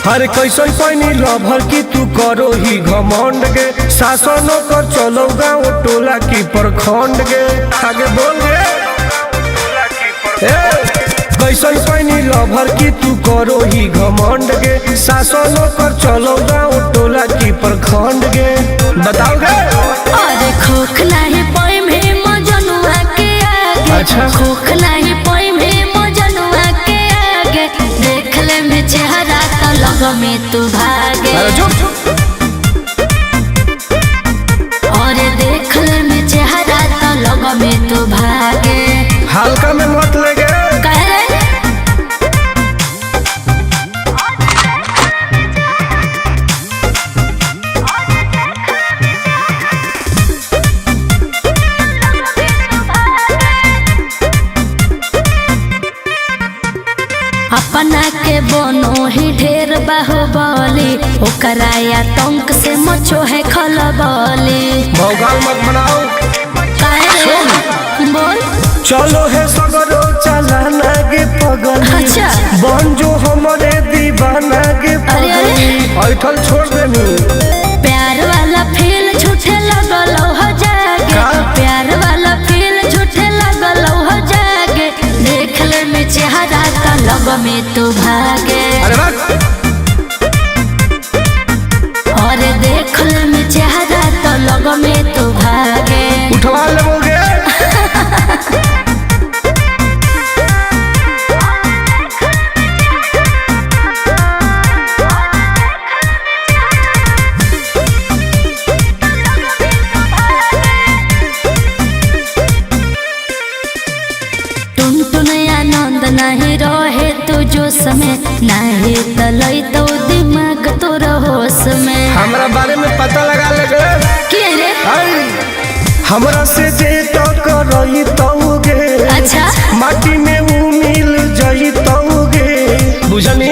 हर कैसन पैनी लभर की तू करो ही घमंड गे शासन कर चलो गाँव टोला की प्रखंड गे आगे बोल गे कैसन पैनी लभर की तू करो ही घमंड गे शासन कर चलो गाँव टोला की प्रखंड गे बताओ गे। अरे खोखला है पोई में मजनुआ के आगे। अच्छा खोखला है पोई में मजनुआ के आगे देख ले में चेहरा तो लग में तू भागे। और देख ले में चेहरा तो लग में तू भागे। हल्का में मत लगे कह रे अपना के बनो ही ढेर बाहुबली ओकरा आतंक से मचो है खलबली। भौकाल मत बनाओ बोल चलो है सगरो चलाना गे पगल अच्छा बन जो हमारे दीवाना गे अरे अरे ऐठल छोड़ देनी प्यार वाला फील झूठे लगल हो जागे। प्यार वाला फील झूठे लगल हो जागे देख ले में चेहरा का लग में तू भागे। और देख ले में चेहरा तो लग में तू भागे। उठवा ले नहीं रहे तू जो समय नहीं तलई तो दिमाग तो होश में। हमरा बारे में पता लगा लगे के रे हमरा से जे तो करई तोगे अच्छा माटी में उ मिल जई तोगे बुझनी